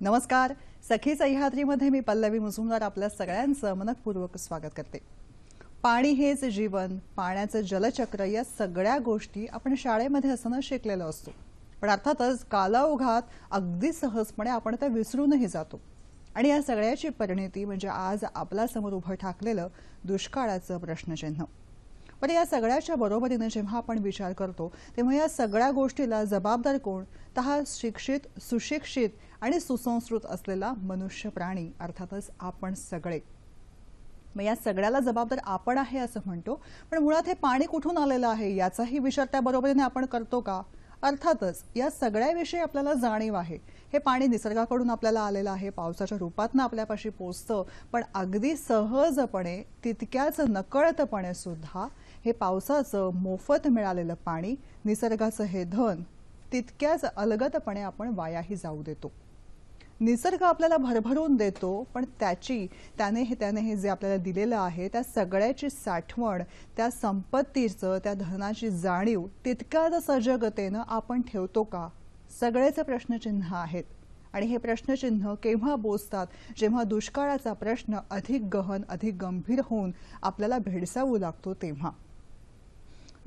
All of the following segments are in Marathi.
नमस्कार. सखी सह्याद्रीमध्ये मी पल्लवी मुजुमदार आपल्या सगळ्यांचं मनपूर्वक स्वागत करते. पाणी हेच जीवन, पाण्याचं जलचक्र या सगळ्या गोष्टी आपण शाळेमध्ये असताना शिकलेलो असतो. पण अर्थातच कालाओघात अगदी सहजपणे आपण त्या विसरूनही जातो. आणि या सगळ्याची परिणती म्हणजे आज आपल्या समोर उभं ठाकलेलं दुष्काळाचं प्रश्नचिन्ह. पण या सगळ्याच्या बरोबरीने जेव्हा आपण विचार करतो तेव्हा या सगळ्या गोष्टीला जबाबदार कोण? तर हा शिक्षित, सुशिक्षित आणि सुसंस्कृत असलेला मनुष्य प्राणी अर्थातच आपण सगळे. मग या सगळ्याला जबाबदार आपण आहे असं म्हणतो, पण मुळात हे पाणी कुठून आलेलं आहे याचाही विचार त्या बरोबरीने आपण करतो का? अर्थातच या सगळ्याविषयी आपल्याला जाणीव आहे. हे पाणी निसर्गाकडून आपल्याला आलेलं आहे, पावसाच्या रूपातनं आपल्यापाशी पोचतं. पण अगदी सहजपणे तितक्याच नकळतपणे सुद्धा हे पावसाचं मोफत मिळालेलं पाणी, निसर्गाचं हे धन तितक्याच अलगदपणे आपण वायाही जाऊ देतो. निसर्ग आपल्याला भरभरून देतो, पण त्याने हे जे आपल्याला दिलेलं आहे त्या सगळ्याची साठवण, त्या संपत्तीचं, त्या धनाची जाणीव तितक्याच सजगतेनं आपण ठेवतो का? सगळेच प्रश्नचिन्ह आहेत. आणि हे प्रश्नचिन्ह केव्हा बोचतात? जेव्हा दुष्काळाचा प्रश्न अधिक गहन, अधिक गंभीर होऊन आपल्याला भेडसावू लागतो तेव्हा.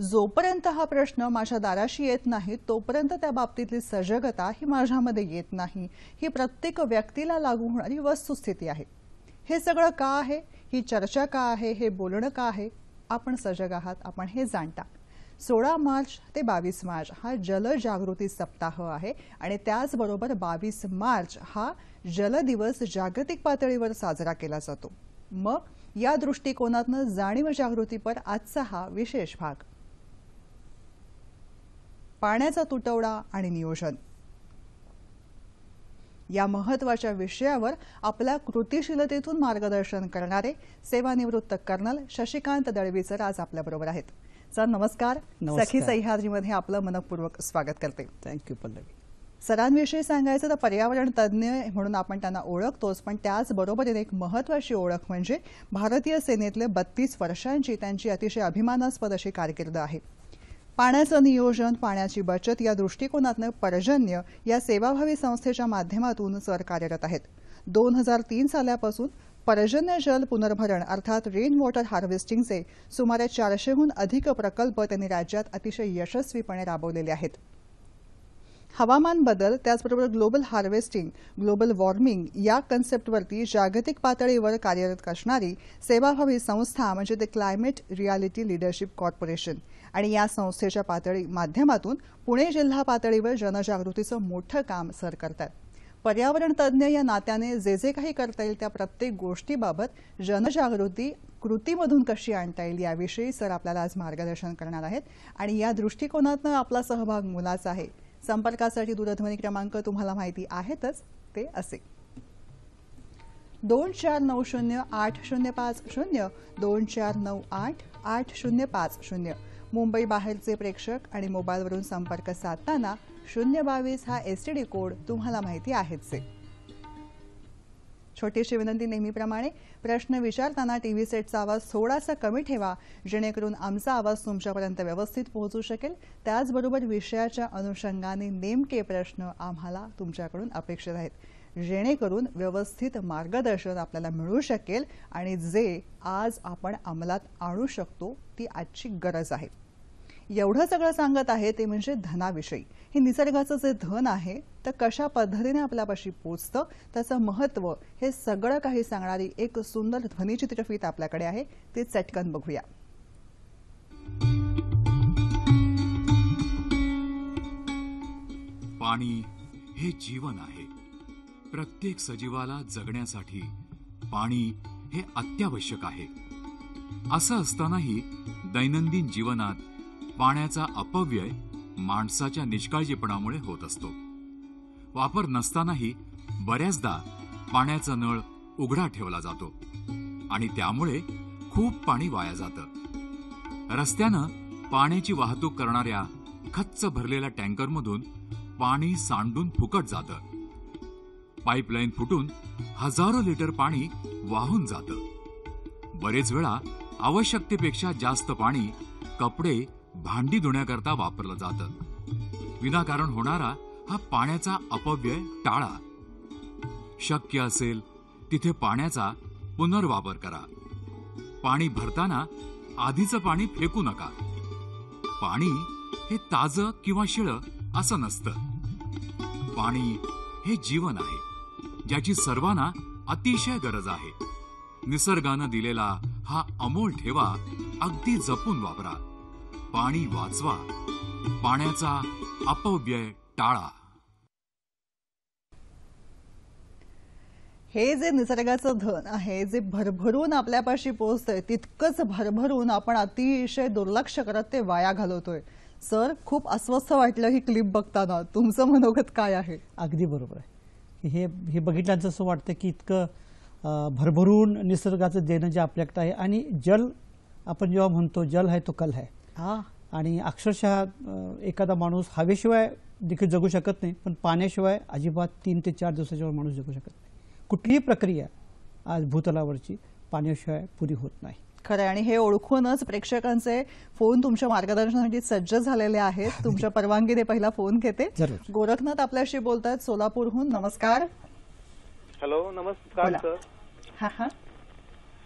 जोपर्यंत हा प्रश्न माझ्या दाराशी येत नाही तोपर्यंत त्या बाबतीतली सजगता ही माझ्यामध्ये येत नाही. ही प्रत्येक व्यक्तीला लागू होणारी वस्तुस्थिती आहे. हे सगळं का आहे? ही चर्चा का आहे? हे बोलणं का आहे? आपण सजग आहात, आपण हे जाणता. 16 मार्च ते 22 मार्च हा जलजागृती सप्ताह आहे आणि त्याचबरोबर 22 मार्च हा जल दिवस जागतिक पातळीवर साजरा केला जातो. मग या दृष्टिकोनातनं जाणीव जागृतीपर आजचा हा विशेष भाग. पाण्याचा तुटवडा आणि नियोजन या महत्त्वाच्या विषयावर आपल्या कृतिशीलतेतून मार्गदर्शन करणारे सेवानिवृत्त कर्नल शशिकांत दळवीसर आज आपल्याबरोबर आहेत. सर नमस्कार. सखी सह्याद्रीमध्ये आपलं मनपूर्वक स्वागत करते. थँक्यू पल्लवी. सरांविषयी सांगायचं तर पर्यावरण तज्ज्ञ म्हणून आपण त्यांना ओळखतोच, पण त्याचबरोबर एक महत्त्वाची ओळख म्हणजे भारतीय सेनेतले 32 वर्षांची त्यांची अतिशय अभिमानास्पद अशी कारकीर्द आहे. पाण्याचं नियोजन, पाण्याची बचत या दृष्टिकोनातनं पर्जन्य या सेवाभावी संस्थेच्या माध्यमातून सर कार्यरत आहेत. 2003 सालापासून पर्जन्य जल पुनर्भरण अर्थात रेन वॉटर हार्वेस्टिंगचे सुमारे 400हून अधिक प्रकल्प त्यांनी राज्यात अतिशय यशस्वीपणे राबवलेले आहेत. हवामान बदल, त्याचबरोबर ग्लोबल हार्वेस्टिंग, ग्लोबल वॉर्मिंग या कन्सेप्टवरती जागतिक पातळीवर कार्यरत असणारी सेवाभावी संस्था म्हणजे the climate reality leadership corporation. आणि या संस्थेच्या माध्यमातून पुणे जिल्हा पातळीवर जनजागृतीचं मोठं काम सर करतात. पर्यावरण तज्ज्ञ या नात्याने जे काही करता येईल त्या प्रत्येक गोष्टीबाबत जनजागृती कृतीमधून कशी आणता येईल याविषयी सर आपल्याला आज मार्गदर्शन करणार आहेत. आणि या दृष्टिकोनातनं आपला सहभाग मुलाचा आहे. संपर्कासाठी दूरध्वनी क्रमांक तुम्हाला माहिती आहेतच, ते असे 24908050 24988050. मुंबई बाहेरचे प्रेक्षक आणि मोबाईलवरून संपर्क साधताना 022 हा एसटीडी कोड तुम्हाला माहिती आहेच. छोटीशी विनंती नेहमीप्रमाणे, प्रश्न विचारताना टीव्ही सेटचा आवाज थोडासा कमी ठेवा जेणेकरून आमचा आवाज तुमच्यापर्यंत व्यवस्थित पोहोचू शकेल. त्याचबरोबर विषयाच्या अनुषंगाने नेमके प्रश्न आम्हाला तुमच्याकडून अपेक्षित आहेत जेणेकरून व्यवस्थित मार्गदर्शन आपल्याला मिळू शकेल आणि जे आज आपण अंमलात आणू शकतो ती आजची गरज आहे. एवढं सगळं सांगत आहे ते म्हणजे धनाविषयी. हे निसर्गाचं जे धन आहे तर कशा पद्धतीने आपल्यापाशी पोचतं, त्याचं महत्त्व, हे सगळं काही सांगणारी एक सुंदर ध्वनिचित्रफीत आपल्याकडे आहे. ते चटकन बघूया. पाणी हे जीवन आहे. प्रत्येक सजीवाला जगण्यासाठी पाणी हे अत्यावश्यक आहे. असं असतानाही दैनंदिन जीवनात पाण्याचा अपव्यय माणसाच्या निष्काळजीपणामुळे होत असतो. वापर नसतानाही बऱ्याचदा पाण्याचा नळ उघडा ठेवला जातो आणि त्यामुळे खूप पाणी वाया जातं. रस्त्यानं पाण्याची वाहतूक करणाऱ्या खच्च भरलेल्या टँकरमधून पाणी सांडून फुकट जातं. पाईपलाईन फुटून हजारो लिटर पाणी वाहून जातं. बरेच वेळा आवश्यकतेपेक्षा जास्त पाणी कपडे, भांडी धुण्याकरता वापरलं जातं. विनाकारण होणारा हा पाण्याचा अपव्यय टाळा. शक्य असेल तिथे पाण्याचा पुनर्वापर करा. पाणी भरताना आधीचं पाणी फेकू नका. पाणी हे ताजं किंवा शिळं असं नसतं. पाणी हे जीवन आहे, ज्याची सर्वांना अतिशय गरज आहे. निसर्गानं दिलेला हा अमोल ठेवा अगदी जपून वापरा. पाणी वाचवा, पाण्याचा अपव्यय टाळा. हे जे निसर्गाचं धन आहे, जे भरभरून आपल्यापाशी पोहोचतंय, तितकंच भरभरून आपण अतिशय दुर्लक्ष करत ते वाया घालवतोय. सर, खूप अस्वस्थ वाटलं ही क्लिप बघताना. तुमचं मनोगत काय आहे? अगदी बरोबर आहे. हे बघितल्यानंतर असं वाटतं की इतकं भरभरून निसर्गाचं देणं जे आपल्याकडे आहे. आणि जल, आपण जेव्हा म्हणतो जल आहे तो कल आहे. आणि अक्षरशः एखादा माणूस हवेशिवाय देखील जगू शकत नाही, पण पाण्याशिवाय अजिबात 3 ते 4 दिवसाशिवाय माणूस जगू शकत नाही. कुठलीही प्रक्रिया आज भूतलावरची पाण्याशिवाय पुरी होत नाही. खरं. आणि हे ओळखूनच प्रेक्षकांचे फोन तुमच्या मार्गदर्शनासाठी सज्ज झालेले आहेत. तुमच्या परवानगीने पहिला फोन घेते. गोरखनाथ आपल्याशी बोलतायत सोलापूरहून. नमस्कार. हॅलो, नमस्कार सर.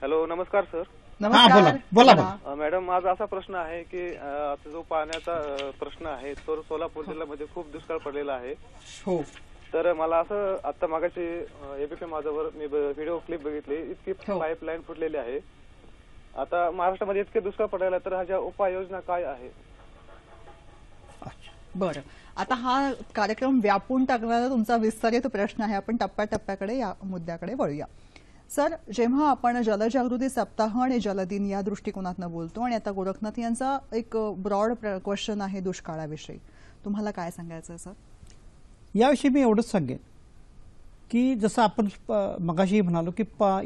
हॅलो, नमस्कार सर. नमस्कार. बोला मॅडम, माझा असा प्रश्न आहे की आता जो पाण्याचा प्रश्न आहे तो सोलापूर जिल्ह्यामध्ये खूप दुष्काळ पडलेला आहे. हो. तर मला असं आता मागाशी एबीपी माझ्यावर मी व्हिडिओ क्लिप बघितली, इतकी पाईपलाईन फुटलेली आहे. आता महाराष्ट्रामध्ये इतके दुष्काळ पडलेला, तर ह्याच्या उपाययोजना काय आहे? बरं, आता हा कार्यक्रम व्यापून टाकणारा तुमचा विस्तारित प्रश्न आहे. आपण टप्प्याटप्प्याकडे या मुद्द्याकडे वळूया. सर, जेव्हा आपण जलजागृती सप्ताह आणि जलदिन या दृष्टिकोनातून बोलतो, आणि आता गोरखनाथ यांचा एक ब्रॉड क्वेश्चन आहे दुष्काळाविषयी, तुम्हाला काय सांगायचं सर? याविषयी मी एवढंच सांगेन की जसं आपण मगाशी म्हणालो की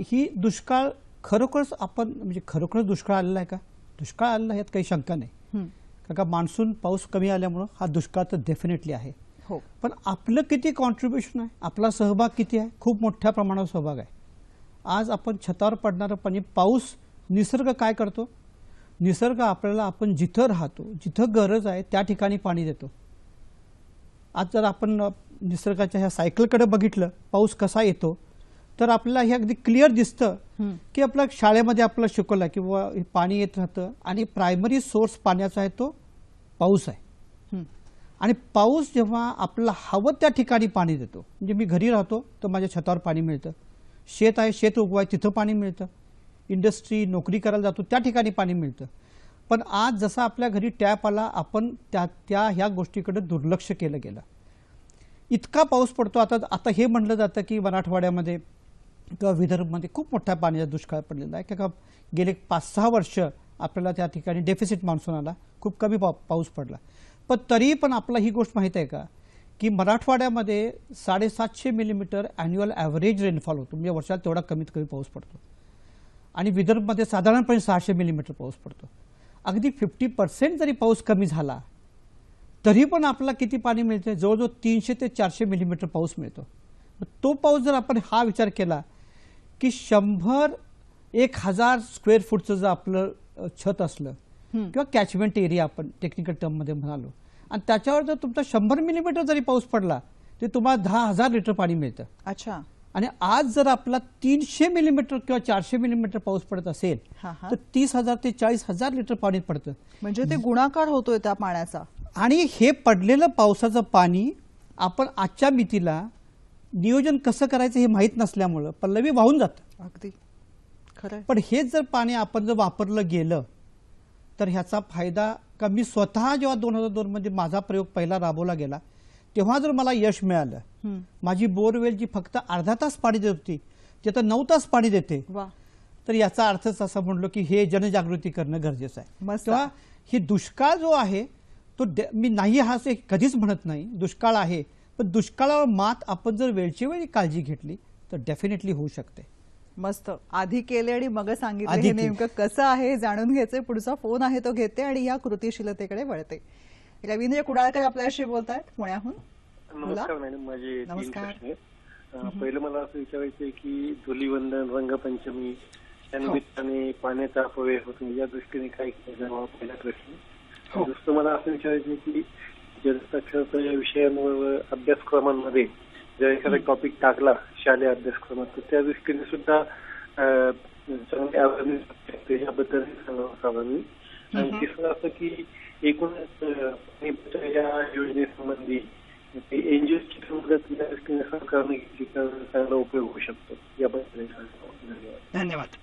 ही दुष्काळ खरोखरच आपण म्हणजे खरोखरच दुष्काळ आलेला आहे का? दुष्काळ आलेला यात काही शंका नाही. कारण का मान्सून पाऊस कमी आल्यामुळं हा दुष्काळ तर डेफिनेटली आहे. हो. पण आपलं किती कॉन्ट्रीब्युशन आहे, आपला सहभाग किती आहे? खूप मोठ्या प्रमाणावर सहभाग आहे. आज आपण छतावर पडणारं पाणी, पाऊस, निसर्ग काय करतो? निसर्ग आपल्याला, आपण जिथं राहतो, जिथं गरज आहे त्या ठिकाणी पाणी देतो. आज जर आपण निसर्गाच्या ह्या सायकलकडे बघितलं, पाऊस कसा येतो, तर आपल्याला हे अगदी क्लिअर दिसतं की आपल्या शाळेमध्ये आपल्याला शिकवलं की पाणी येत राहतं आणि प्रायमरी सोर्स पाण्याचा आहे तो पाऊस आहे. आणि पाऊस जेव्हा आपल्याला हवं त्या ठिकाणी पाणी देतो, म्हणजे मी घरी राहतो तर माझ्या छतावर पाणी मिळतं, शेत आहे, शेत उगवाय तिथं पाणी मिळतं, इंडस्ट्री, नोकरी करायला जातो त्या ठिकाणी पाणी मिळतं. पण आज जसा आपल्या घरी टॅप आला, आपण त्या ह्या गोष्टीकडे दुर्लक्ष केलं गेलं. इतका पाऊस पडतो. आता हे म्हणलं जातं की मराठवाड्यामध्ये किंवा विदर्भमध्ये खूप मोठ्या पाण्याचा दुष्काळ पडलेला आहे, का गेले 5-6 वर्ष आपल्याला त्या ठिकाणी डेफिसिट मान्सून आला, खूप कमी पाऊस पडला. पण तरी पण आपला ही गोष्ट माहीत आहे का की मराठवाड्यामध्ये 750 मिलीमीटर ॲन्युअल ॲव्हरेज रेनफॉल होतो, म्हणजे वर्षात तेवढा कमीत कमी पाऊस पडतो. आणि विदर्भमध्ये साधारणपणे 600 मिलीमीटर पाऊस पडतो. अगदी 50% जरी पाऊस कमी झाला तरी पण आपल्याला किती पाणी मिळतं? जवळजवळ 300 ते 400 मिलीमीटर पाऊस मिळतो. तो पाऊस जर आपण हा विचार केला की 100-1000 स्क्वेअर फूटचं जर आपलं छत असलं किंवा कॅचमेंट एरिया आपण टेक्निकल टर्ममध्ये म्हणालो, आणि त्याच्यावर जर तुमचा 100 मिलीमीटर जरी पाऊस पडला तर तुम्हाला 10,000 लिटर पाणी मिळतं. अच्छा. आणि आज जर आपला 300 मिलीमीटर किंवा 400 मिलीमीटर पाऊस पडत असेल तर 30,000 ते 40,000 लिटर पाणी पडतं. म्हणजे ते गुणाकार होतोय त्या पाण्याचा. आणि हे पडलेलं पावसाचं पाणी आपण आजच्या मितीला नियोजन कसं करायचं हे माहीत नसल्यामुळं पल्लवी वाहून जातं. अगदी खरं. पण हेच जर पाणी आपण जर वापरलं गेलं तर ह्याचा फायदा का, मी स्वतः जेव्हा 2002 मध्ये माझा प्रयोग पहिला राबवला गेला तेव्हा जर मला यश मिळालं, माझी बोरवेल जी फक्त अर्धा तास पाणी देत होती ती आता 9 तास पाणी देते, तर याचा अर्थच असं म्हणलो की हे जनजागृती करणं गरजेचं आहे. तेव्हा हे दुष्काळ जो आहे तो मी नाही हा कधीच म्हणत नाही, दुष्काळ आहे, पण दुष्काळावर मात आपण जर वेळची वेळी काळजी घेतली तर डेफिनेटली होऊ शकते. मस्त. आधी केले आणि मग सांगितले, हे नेमकं कसं आहे जाणून घ्यायचंय. पुढचा फोन आहे तो घेते आणि या कृतिशीलतेकडे वळते. रवींद्र कुडाळकर आपल्याशी बोलतायत पुण्याहून. नमस्कार मॅडम, माझे 3 प्रश्न आहेत. पहिलं मला असं विचारायचं आहे की धुलीवंदन, रंगपंचमी या निमित्ताने पाण्याचा अपव्यय होतो, या दृष्टीने काय केलं? पहिला प्रश्न. दुसरं मला असं विचारायचं आहे की जलसाक्षरता या विषयामुळे अभ्यासक्रमांमध्ये जर एखादा टॉपिक टाकला शालेय अभ्यासक्रमात तर त्या दृष्टीने सुद्धा चांगली अवेअरनेस याबद्दल सांगावं मी. आणि तिसरं असं की एकूणच या योजनेसंबंधी एनजीओची मदत या दृष्टीने सरकारने घेतली तर चांगला उपयोग होऊ शकतो याबद्दल धन्यवाद. धन्यवाद.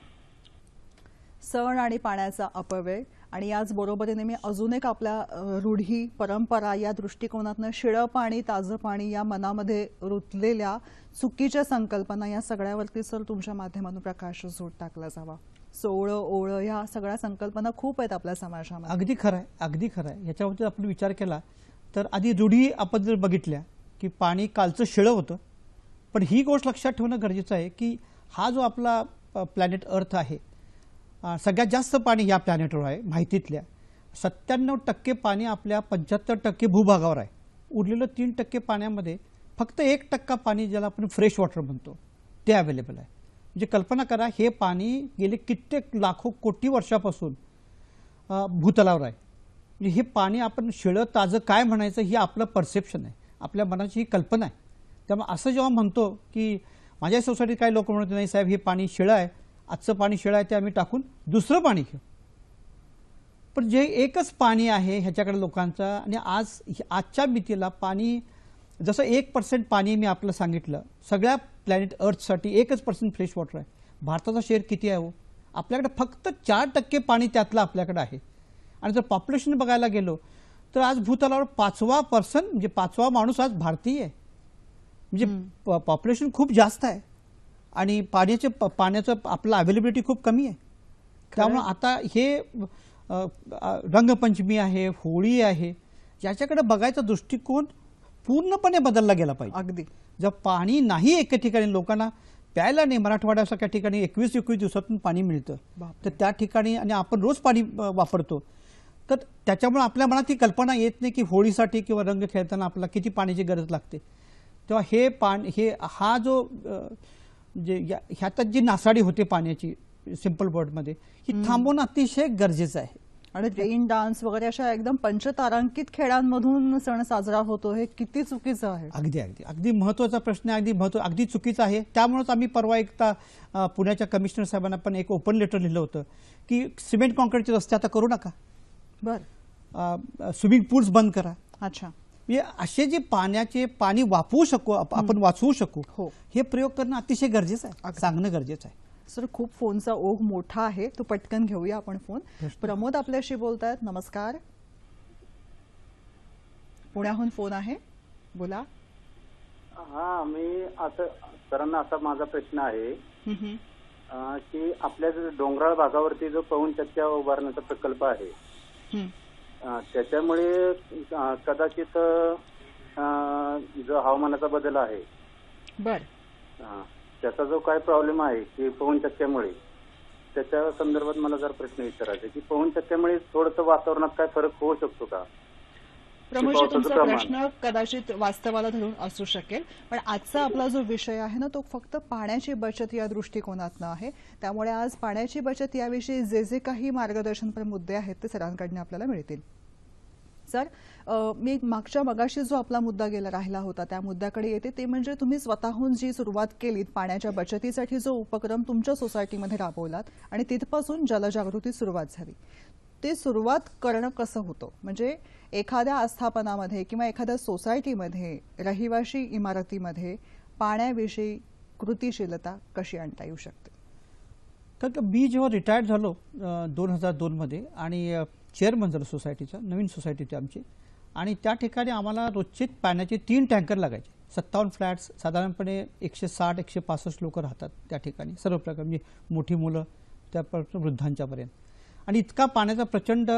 सण आणि पाण्याचा अपव्यय आणि याच बरोबरीने मी अजून एक आपल्या रूढी परंपरा या दृष्टिकोनातनं शिळं पाणी ताजं पाणी या मनामध्ये रुतलेल्या चुकीच्या संकल्पना या सगळ्यावरती सर तुमच्या माध्यमातून प्रकाशझोत टाकला जावा. सोळं ओळं ह्या सगळ्या संकल्पना खूप आहेत आपल्या समाजामध्ये. अगदी खरं आहे, अगदी खरं आहे. याच्यावरती आपण विचार केला तर आधी रूढी आपण जर बघितल्या की पाणी कालचं शिळं होतं, पण ही गोष्ट लक्षात ठेवणं गरजेचं आहे की हा जो आपला प्लॅनेट अर्थ आहे सगळ्यात जास्त पाणी या प्लॅनेटवर आहे. माहितीतल्या 97% पाणी आपल्या 75% भूभागावर आहे. उरलेलं 3% पाण्यामध्ये फक्त 1% पाणी ज्याला आपण फ्रेश वॉटर म्हणतो ते अवेलेबल आहे. म्हणजे कल्पना करा हे पाणी गेले कित्येक लाखो कोटी वर्षापासून भूतलावर आहे. म्हणजे हे पाणी आपण शिळं ताजं काय म्हणायचं ही आपलं परसेप्शन आहे, आपल्या मनाची ही कल्पना आहे. त्यामुळे असं जेव्हा म्हणतो की माझ्या सोसायटीत काही लोक म्हणत नाही साहेब हे पाणी शिळं आहे, आजचं पाणी शिळं आहे ते आम्ही टाकून दुसरं पाणी घेऊ. पण जे एकच पाणी आहे ह्याच्याकडे लोकांचा आणि आजच्या मितीला पाणी जसं 1% पाणी मी आपलं सांगितलं सगळ्या प्लॅनेट अर्थसाठी 1% फ्रेश वॉटर आहे. भारताचा शेअर किती आहे हो? आपल्याकडे फक्त 4% पाणी त्यातलं आपल्याकडे आहे. आणि जर पॉप्युलेशन बघायला गेलो तर आज भूतलावर 5% म्हणजे 5वा माणूस आज भारतीय आहे. म्हणजे पॉप्युलेशन खूप जास्त आहे आणि पाण्याचं आपलं अवेलेबिलिटी खूप कमी आहे. त्यामुळे आता हे रंगपंचमी आहे, होळी आहे, याच्याकडे बघायचा दृष्टिकोन पूर्णपणे बदलला गेला पाहिजे. अगदी जर पाणी नाही एका ठिकाणी लोकांना प्यायला नाही, मराठवाड्यासारख्या ठिकाणी 21 दिवसातून पाणी मिळतं तर त्या ठिकाणी आणि आपण रोज पाणी वापरतो तर त्याच्यामुळे आपल्या मनात ही कल्पना येत नाही की होळीसाठी किंवा रंग खेळताना आपल्याला किती पाण्याची गरज लागते. तेव्हा हे पाणी हा जो ह्यात जी नासाडी होते पाण्याची सिंपल वर्डमध्ये ही थांबवणं अतिशय गरजेचं आहे. आणि रेन डान्स वगैरे अशा एकदम पंचतारांकित खेळांमधून सण साजरा होतो हे किती चुकीचं आहे. अगदी अगदी अगदी महत्त्वाचा प्रश्न आहे, अगदी चुकीचा आहे. त्यामुळेच आम्ही परवा एकदा पुण्याच्या कमिशनर साहेबांना पण एक ओपन लेटर लिहिलं होतं की सिमेंट कॉन्क्रीटचे रस्ते आता करू नका, स्विमिंग पूल्स बंद करा. अच्छा, म्हणजे असे जे पाणी वापरू शकू आपण वाचवू शकू हे प्रयोग करणं अतिशय गरजेचं आहे, सांगणं गरजेचं आहे. सर खूप फोनचा ओघ मोठा आहे तो पटकन घेऊया आपण फोन. प्रमोद आपल्याशी बोलतायत. नमस्कार, पुण्याहून फोन आहे, बोला. हा, मी आता सरांना असा माझा प्रश्न आहे की आपल्या डोंगराळ भागावरती जो पवन चक्क्या उभारण्याचा प्रकल्प आहे त्याच्यामुळे कदाचित जो हवामानाचा बदल आहे त्याचा जो काय प्रॉब्लेम आहे की पवन चक्क्यामुळे त्याच्या संदर्भात मला जर प्रश्न विचारायचा की पवन चक्क्यामुळे थोडंसं वातावरणात काय फरक होऊ शकतो का? प्रमोदजी तुमचा प्रश्न कदाचित वास्तवाला धरून असू शकेल, पण आजचा आपला जो विषय आहे ना तो फक्त पाण्याची बचत या दृष्टिकोनातनं आहे. त्यामुळे आज पाण्याची बचत याविषयी जे काही मार्गदर्शनपर मुद्दे आहेत ते सरांकडून आपल्याला मिळतील. सर, मी मगाशी जो आपला मुद्दा राहिला होता त्या मुद्द्याकडे येते. ते म्हणजे तुम्ही स्वतःहून जी सुरुवात केलीत पाण्याच्या बचतीसाठी जो उपक्रम तुमच्या सोसायटीमध्ये राबवलात आणि तिथपासून जलजागृती सुरुवात झाली. ते सुरुवात करणं कसं होतं? म्हणजे एखाद्या आस्थापनामध्ये किंवा एखाद्या सोसायटीमध्ये रहिवाशी इमारतीमध्ये पाण्याविषयी कृतीशीलता कशी आणता येऊ शकते? तर मी जेव्हा रिटायर्ड झालो 2002 मध्ये आणि चेअरमन झालो सोसायटीचा, नवीन सोसायटी होती आमची, आणि त्या ठिकाणी आम्हाला रोजचे पाण्याचे 3 टँकर लागायचे. 57 फ्लॅट्स, साधारणपणे 160-165 लोक राहतात त्या ठिकाणी, सर्व प्रकार म्हणजे मोठी मुलं त्यापासून वृद्धांच्यापर्यंत. आणि इतका पाण्याचा प्रचंड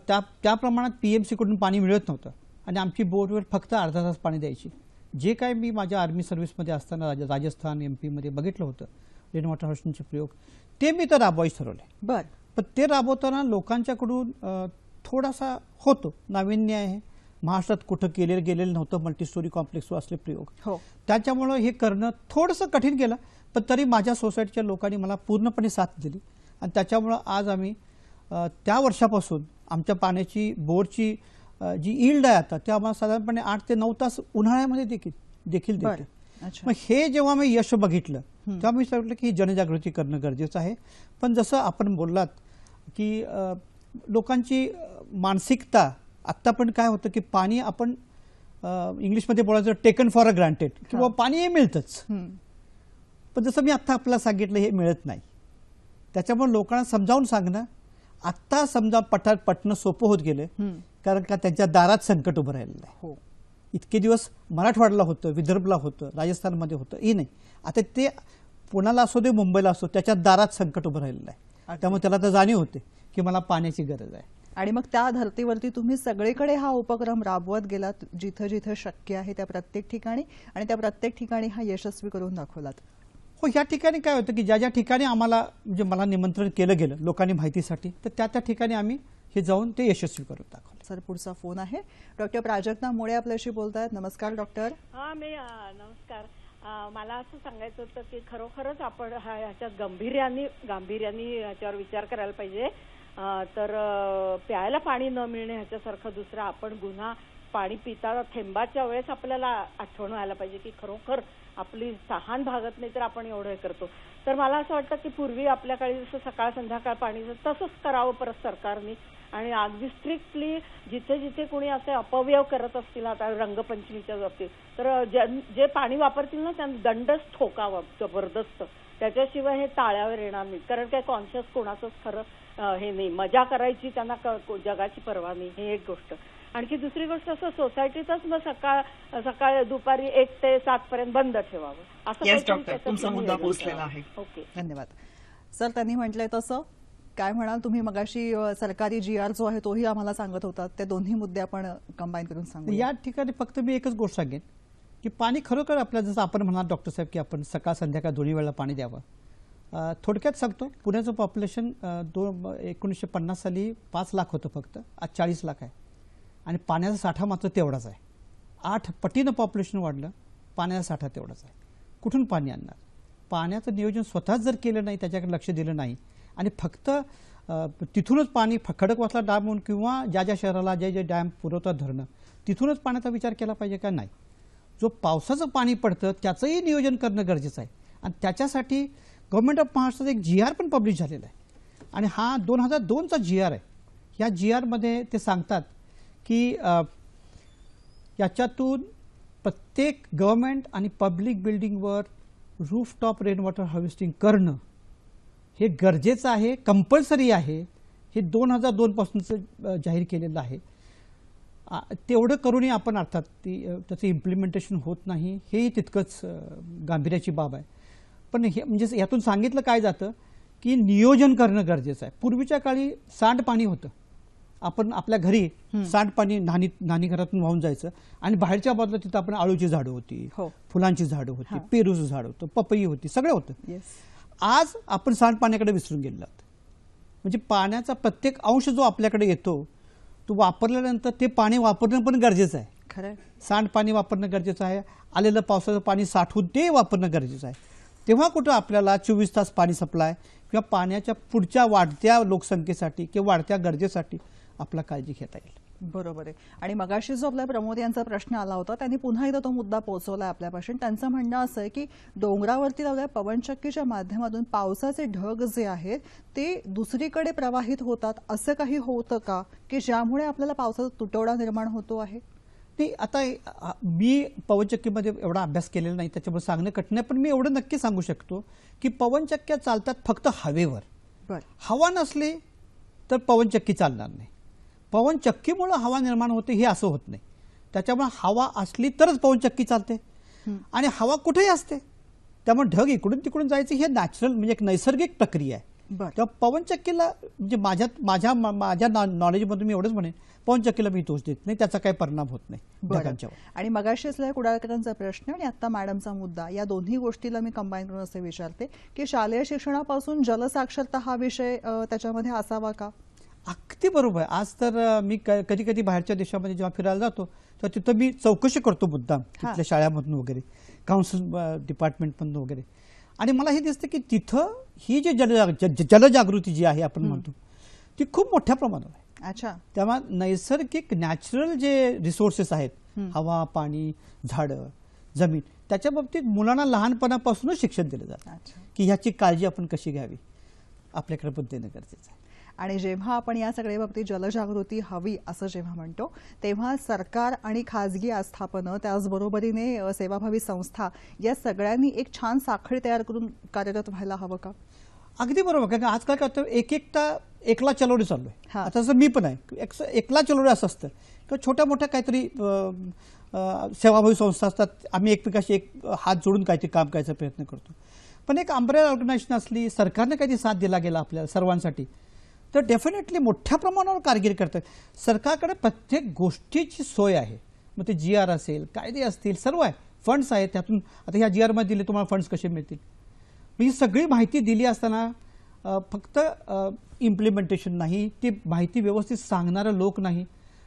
त्या प्रमाणात PMC कडून पाणी मिळत नव्हतं आणि आमची बोरवेल फक्त अर्धा तास पाणी द्यायची. जे काय मी माझ्या आर्मी सर्व्हिसमध्ये असताना राजस्थान MP मध्ये बघितलं होतं रेन वॉटर हार्वेस्टिंगचे प्रयोग, ते मी तर राबवायचे ठरवले. बरं, पण ते राबवताना लोकांच्याकडून थोडासा होतो, नाविन्य आहे, महाराष्ट्रात कुठं गेलेलं नव्हतं मल्टी स्टोरी कॉम्प्लेक्स असले प्रयोग. त्याच्यामुळं हे करणं थोडंसं कठीण गेलं, पण तरी माझ्या सोसायटीच्या लोकांनी मला पूर्णपणे साथ दिली आणि त्याच्यामुळं आज आम्ही त्या वर्षापासून आमच्या पाण्याची बोरची जी ईल्ड आहे आता ते आम्हाला साधारणपणे 8 ते 9 तास उन्हाळ्यामध्ये देखील देते. अच्छा. मग हे जेव्हा मी यश बघितलं तेव्हा मी सांगितलं की जनजागृती करणं गरजेचं आहे. पण जसं आपण बोललात की लोकांची मानसिकता आत्ता पण काय होतं की पाणी आपण इंग्लिशमध्ये बोलायचं टेकन फॉर अ ग्रांटेड किंवा पाणी हे मिळतंच. पण जसं मी आत्ता आपल्याला सांगितलं हे मिळत नाही. त्याच्यामुळे लोकांना समजावून सांगणं आत्ता समजा पटणं सोपं होत गेलं कारण का त्यांच्या दारात संकट उभं राहिलेलं आहे. हो. इतके दिवस मराठवाड्याला होतं, विदर्भला होतं, राजस्थानमध्ये होतं, हे नाही. आता ते पुण्याला असो दे मुंबईला असो त्याच्या दारात संकट उभं राहिलेलं आहे. त्यामुळे त्याला तर जाणीव होते की मला पाण्याची गरज आहे. आणि मग त्या धर्तीवरती तुम्ही सगळीकडे हा उपक्रम राबवत गेलात, जिथं जिथं शक्य आहे त्या प्रत्येक ठिकाणी, आणि त्या प्रत्येक ठिकाणी हा यशस्वी करून दाखवलात. हो, या ठिकाणी काय होतं की ज्या ज्या ठिकाणी आम्हाला म्हणजे मला निमंत्रण केलं गेलं लोकांनी माहितीसाठी, तर त्या ठिकाणी आम्ही हे जाऊन ते यशस्वी करून दाखवलं. सर, पुढचा फोन आहे. डॉक्टर प्राजक्ता मुळे आपल्याशी बोलतायत. नमस्कार डॉक्टर. हा, मी नमस्कार. मला असं सांगायचं होतं की खरोखरच आपण ह्याच्यात गांभीर्याने ह्याच्यावर विचार करायला पाहिजे. तर प्यायला पाणी न मिळणे ह्याच्यासारखं दुसरा आपण गुन्हा पाणी पिताना थेंबाच्या वेळेस आपल्याला आठवण व्हायला पाहिजे की खरोखर आपली तहान भागत नाही तर आपण एवढं हे करतो. तर मला असं वाटतं की पूर्वी आपल्याकडे जसं सकाळ संध्याकाळ पाणीचं तसंच करावं परत सरकारने, आणि अगदी स्ट्रिक्टली जिथे जिथे कोणी असे अपव्यय करत असतील आता रंगपंचमीच्या बाबतीत तर जे पाणी वापरतील ना त्यांना दंडच ठोकावा जबरदस्त. त्याच्याशिवाय हे टाळ्यावर येणार नाही. कारण काय कॉन्शियस कोणाचंच खरं हे नाही, मजा करायची त्यांना जगाची पर्वा नाही, हे एक गोष्ट. आणखी दुसरी गोष्ट असं सोसायटीतच मग सकाळ दुपारी 1 ते 7 पर्यंत बंद ठेवावं असं. येस डॉक्टर, तुमचा मुद्दा पोहोचलेला आहे. ओके, धन्यवाद. सर, त्यांनी म्हटलंय तसं काय म्हणाल तुम्ही? मगाशी सरकारी GR जो आहे तोही आम्हाला सांगत होता. ते दोन्ही मुद्दे आपण कंबाईन करून सांगू. या ठिकाणी फक्त मी एकच गोष्ट सांगेन की पाणी खरोखर आपल्याला जसं आपण म्हणाल डॉक्टर साहेब की आपण सकाळ संध्याकाळ दोन्ही वेळेला पाणी द्यावं. थोडक्यात सांगतो, पुण्याचं पॉप्युलेशन 1950 साली 5 लाख होतं फक्त, आज 40 लाख आहे. आणि पाण्याचा साठा मात्र तेवढाच आहे. 8 पटीनं पॉप्युलेशन वाढलं, पाण्याचा साठा तेवढाच आहे. कुठून पाणी आणणार? पाण्याचं नियोजन स्वतःच जर केलं नाही, त्याच्याकडे लक्ष दिलं नाही आणि फक्त तिथूनच पाणी खडकवासला डॅमहून किंवा ज्या ज्या शहराला जे डॅम पुरवतात धरणं तिथूनच पाण्याचा विचार केला पाहिजे का? नाही. जो पावसाचं पाणी पडतं त्याचंही नियोजन करणं गरजेचं आहे. आणि त्याच्यासाठी गव्हर्नमेंट ऑफ महाराष्ट्राचा एक GR पण पब्लिश झालेला आहे आणि हा 2002चा GR आहे. या GRमध्ये ते सांगतात की याच्यातून प्रत्येक गव्हर्नमेंट आणि पब्लिक बिल्डिंगवर रूफटॉप रेन वॉटर हार्वेस्टिंग करणं हे गरजेचं आहे, कंपल्सरी आहे. हे 2002 पासूनचं जाहीर केलेलं आहे. तेवढं करूनही आपण अर्थात त्याचं इम्प्लिमेंटेशन होत नाही, हेही तितकंच गांभीर्याची बाब आहे. पण हे म्हणजे यातून सांगितलं काय जातं की नियोजन करणं गरजेचं आहे. पूर्वीच्या काळी सांडपाणी होतं, आपण आपल्या घरी सांडपाणी नाणी घरातून वाहून जायचं आणि बाहेरच्या बाजूला तिथं आपण आळूची झाडं होती, फुलांची झाडं होती, पेरूचं झाड होतं, पपई होती, सगळं होतं. आज आपण सांडपाण्याकडे विसरून गेलो आहोत. म्हणजे पाण्याचा प्रत्येक अंश जो आपल्याकडे येतो तो वापरल्यानंतर ते पाणी वापरणं पण गरजेचं आहे. खरं, सांडपाणी वापरणं गरजेचं आहे. आलेलं पावसाचं पाणी साठवून ते वापरणं गरजेचं आहे. तेव्हा कुठं आपल्याला 24 तास पाणी सप्लाय किंवा पाण्याच्या पुढच्या वाढत्या लोकसंख्येसाठी किंवा वाढत्या गरजेसाठी आपला काळजी घेता येईल. बरोबर आहे. आणि मगाशी जो आपल्या प्रमोद यांचा प्रश्न आला होता त्यांनी पुन्हा एकदा तो मुद्दा पोहोचवला आपल्यापासून. त्यांचं म्हणणं असं आहे की डोंगरावरती लावलेल्या पवनचक्कीच्या माध्यमातून पावसाचे ढग जे आहेत ते दुसरीकडे प्रवाहित होतात, असं काही होतं का की ज्यामुळे आपल्याला पावसाचा तुटवडा निर्माण होतो आहे? नाही, आता मी पवनचक्कीमध्ये एवढा अभ्यास केलेला नाही त्याच्यामुळे सांगणं कठीण आहे. पण मी एवढं नक्की सांगू शकतो की पवनचक्क्या चालतात फक्त हवेवर. हवा नसली तर पवनचक्की चालणार नाही. पवनचक्कीमुळे हवा निर्माण होते हे असं होत नाही. त्याच्यामुळे हवा असली तरच पवनचक्की चालते आणि हवा कुठेही असते. त्यामुळे ढग इकडून तिकडून जायचं हे नॅचरल म्हणजे एक नैसर्गिक प्रक्रिया आहे. तेव्हा पवनचक्कीला म्हणजे माझ्या नॉलेजमधून मी एवढंच म्हणेन पवनचक्कीला मी दोष देत नाही, त्याचा काही परिणाम होत नाही ढगांच्यावर. आणि मगाशी असलेल्या कुडाळकरांचा प्रश्न आणि आता मॅडमचा मुद्दा, या दोन्ही गोष्टीला मी कंबाईन करून असे विचारते की शालेय शिक्षणापासून जलसाक्षरता हा विषय त्याच्यामध्ये असावा का? अगदी बरोबर आहे. आज तर मी कधी कधी बाहेरच्या देशामध्ये जेव्हा फिरायला जातो तेव्हा तिथं मी चौकशी करतो मुद्दाम तिथल्या शाळांमधून वगैरे, काउन्सिल डिपार्टमेंटमधून वगैरे. आणि मला हे दिसतं की तिथं ही जी जलजागृती जी आहे आपण म्हणतो ती खूप मोठ्या प्रमाणावर आहे. अच्छा. तेव्हा नैसर्गिक नॅचरल जे रिसोर्सेस आहेत, हवा, पाणी, झाडं, जमीन, त्याच्या बाबतीत मुलांना लहानपणापासूनच शिक्षण दिलं जातं अच्छा. की ह्याची काळजी आपण कशी घ्यावी, आपल्याकडे पण देणं गरजेचं आहे. आणि जेव्हा आपण या सगळ्या बाबतीत जलजागृती हवी असं जेव्हा म्हणतो तेव्हा सरकार आणि खाजगी आस्थापनं त्याचबरोबरीने सेवाभावी संस्था या सगळ्यांनी एक छान साखळी तयार करून कार्यरत व्हायला हवं का? अगदी बरोबर. कारण आजकाल काय होतं, एकला चलोडी चालू आहे. हा. आता जसं मी पण आहे, एकला चलोडी असं असतं किंवा छोट्या मोठ्या काहीतरी सेवाभावी संस्था असतात, आम्ही एकमेकाशी एक हात जोडून काहीतरी काम करायचा प्रयत्न करतो. पण एक अंब्रेला ऑर्गनायझेशन असली, सरकारने काहीतरी साथ दिला गेला आपल्या सर्वांसाठी, तर डेफिनेटली मोठ्या प्रमाणावर कामगिरी करतात. सरकारकडे प्रत्येक गोष्टीची सोय आहे. मग ते GR असेल, कायदे असतील, सर्व आहे, फंड्स आहेत. त्यातून आता ह्या GR मध्ये दिले तुम्हाला फंड्स कसे मिळतील, ही सगळी माहिती दिली असताना फक्त इम्प्लिमेंटेशन नाही, ती माहिती व्यवस्थित सांगणारे लोक नाही.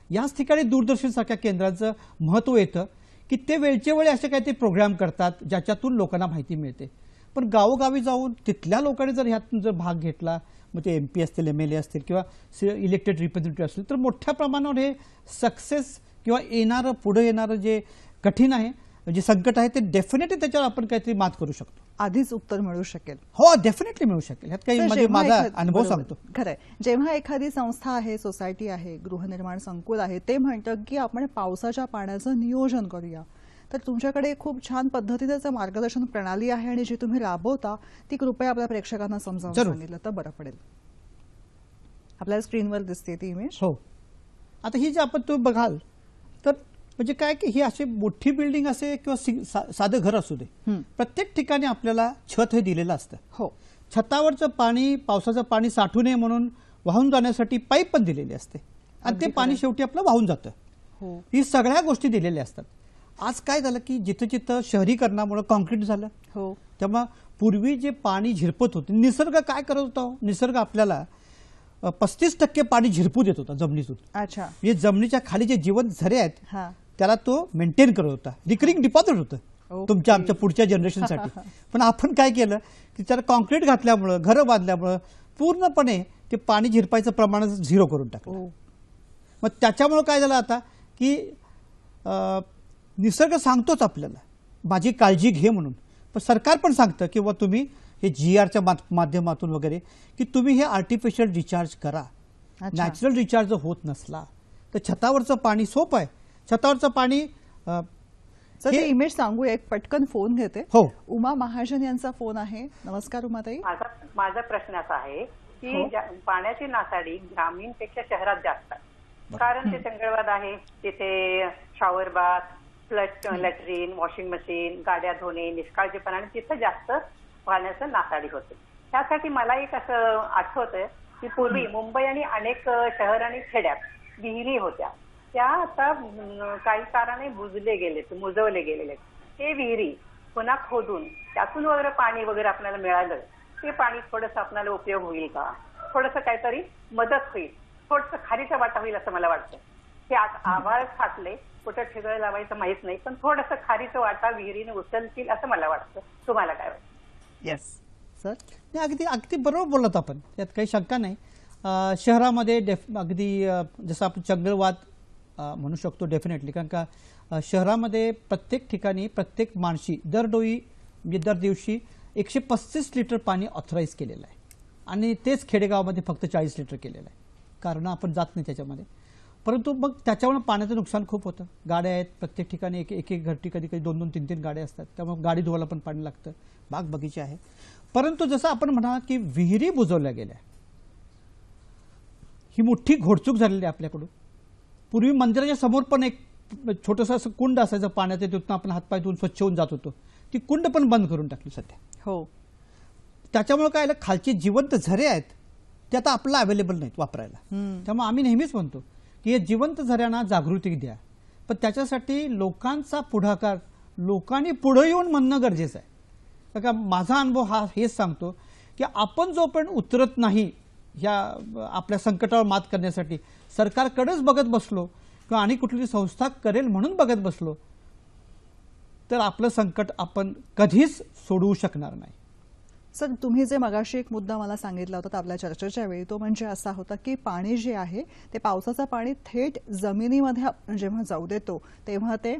याच ठिकाणी दूरदर्शनसारख्या केंद्राचं महत्त्व येतं की ते वेळच्या वेळी असे काहीतरी प्रोग्राम करतात ज्याच्यातून लोकांना माहिती मिळते. पण गावोगावी जाऊन तिथल्या लोकांनी जर ह्यातून जर भाग घेतला, मग ते MP असतील, MLA असतील किंवा इलेक्टेड रिप्रेझेंटेटिव्ह असतील, तर मोठ्या प्रमाणावर हे सक्सेस किंवा येणारं पुढे येणारं जे कठीण आहे, जे संकट आहे, ते डेफिनेटली त्याच्यावर आपण काहीतरी मात करू शकतो. आधीच उत्तर मिळू शकेल. हो, डेफिनेटली मिळू शकेल. ह्यात काही म्हणजे माझा अनुभव सांगतो. खरंय, जेव्हा एखादी संस्था आहे, सोसायटी आहे, गृहनिर्माण संकुल आहे, ते म्हणतं की आपण पावसाच्या पाण्याचं नियोजन करूया, तर तुमच्याकडे खूप छान पद्धतीचं मार्गदर्शन प्रणाली आहे आणि जी तुम्ही राबवता ती कृपया आपल्या प्रेक्षकांना समजावून सांगितलं तर बरं पडेल. आपल्याला स्क्रीनवर दिसते ती इमेज. हो, आता ही जी आपण तुम्ही बघाल तर म्हणजे काय की ही अशी मोठी बिल्डिंग असे किंवा साधं घर असू दे, प्रत्येक ठिकाणी आपल्याला छत हे दिलेलं असतं. हो, छतावरचं पाणी, पावसाचं पाणी साठू नये म्हणून वाहून जाण्यासाठी पाईप पण दिलेले असते आणि ते पाणी शेवटी आपलं वाहून जातं. हो, ही सगळ्या गोष्टी दिलेल्या असतात. आज काय झालं की जिथं जिथं शहरीकरणामुळे कॉन्क्रीट झालं, हो, तेव्हा पूर्वी जे पाणी झिरपत होते, निसर्ग काय करत होता, निसर्ग आपल्याला 35% पाणी झिरपू देत होता जमिनीतून. अच्छा, म्हणजे जमिनीच्या खाली जे जीवन झरे आहेत हा, त्याला तो मेंटेन करत होता. रिकरिंग डिपॉझिट होतं ओके. तुमच्या आमच्या पुढच्या जनरेशनसाठी. पण आपण काय केलं की त्याला कॉन्क्रीट घातल्यामुळं, घरं बांधल्यामुळं पूर्णपणे ते पाणी झिरपायचं प्रमाण झिरो करून टाकलं. ओ, मग त्याच्यामुळं काय झालं आता की निसर्ग सांगतोच आपल्याला माझी काळजी घे म्हणून, पण सरकार पण सांगतं की तुम्ही हे GRच्या माध्यमातून वगैरे की तुम्ही हे आर्टिफिशियल रिचार्ज करा. अच्छा. नॅचरल रिचार्ज होत नसला तर छतावरचं पाणी सोपं आहे. छतावरचं पाणी सर ते इमेज सांगू, एक पटकन फोन घेते. हो. उमा महाजन यांचा फोन आहे. नमस्कार उमाताई. माझा प्रश्न असा आहे की हो. पाण्याची नासाडी ग्रामीणपेक्षा शहरात जास्त आहे. कारण ते जंगलवाद आहे, तिथे shower bath, flush, latrine, washing machine, गाड्या धुणे, निष्काळजीपणाने तिथं जास्त पाण्याचं नासाडी होते. त्यासाठी मला एक असं आठवतंय की पूर्वी मुंबई आणि अनेक शहर आणि खेड्यात विहिरी होत्या, त्या आता काही कारणाने मुजवले गेलेले. ते विहिरी पुन्हा खोदून त्यातून वगैरे पाणी वगैरे आपल्याला मिळालं, ते पाणी थोडंसं आपल्याला उपयोग होईल का, थोडंसं काहीतरी मदत होईल, थोडंसं खारीचा वाटा होईल असं मला वाटतं. ते आभाळ फाटले, कुठं ठिगळ लावायचं माहित नाही, पण थोडंसं खारीचा वाटा विहिरीने उचलतील असं मला वाटतं. तुम्हाला काय वाटतं? Yes sir. अगदी बरोबर बोलत आपण, त्यात काही शंका नाही. शहरामध्ये अगदी जसं आपण जंगलवाद म्हणू शकतो डेफिनेटली, कारण का शहरामध्ये प्रत्येक ठिकाणी प्रत्येक माणशी दर दिवशी 135 लिटर पाणी ऑथराईज केलेलं आहे आणि तेच खेडेगावामध्ये फक्त 40 लिटर केलेलं आहे. कारण आपण जात नाही त्याच्यामध्ये, परंतु मग त्याच्यामुळे पाण्याचं नुकसान खूप होतं. गाड्या आहेत प्रत्येक ठिकाणी, एक घरटी कधी 2-2, 3-3 गाड्या असतात, त्यामुळे गाडी धुवायला पण पाणी लागतं. बाग बगीचे आहे. परंतु जसं आपण म्हणा की विहिरी बुजवल्या गेल्या, ही मोठी घोडचूक झालेली आहे आपल्याकडून. पूर्वी मंदिराच्या समोर पण एक छोटंसं असं कुंड असायचं पाण्याचं, तिथून आपण हातपाय धुवून स्वच्छ होऊन जात होतो. ती कुंड पण बंद करून टाकली सध्या. हो, त्याच्यामुळे काय खालचे जिवंत झरे आहेत ते आता आपल्याला अवेलेबल नाहीत वापरायला. त्यामुळे आम्ही नेहमीच म्हणतो की हे जिवंत झऱ्यांना जागृती द्या, पण त्याच्यासाठी लोकांचा पुढाकार, लोकांनी पुढे येऊन म्हणणं गरजेचं आहे. का माझा अनुभव हेच सांगतो की आपण जोपर्यंत उतरत नाही ह्या आपल्या संकटावर मात करण्यासाठी, सरकारकडेच बघत बसलो किंवा आणि कुठली संस्था करेल म्हणून बघत बसलो, तर आपलं संकट आपण कधीच सोडवू शकणार नाही. सर, तुम्ही जे मगाशी एक मुद्दा मला सांगितला होता आपल्या चर्चेच्या वेळी, तो म्हणजे असा होता की पाणी जे आहे ते पावसाचं पाणी थेट जमिनीमध्ये जेव्हा जाऊ देतो तेव्हा ते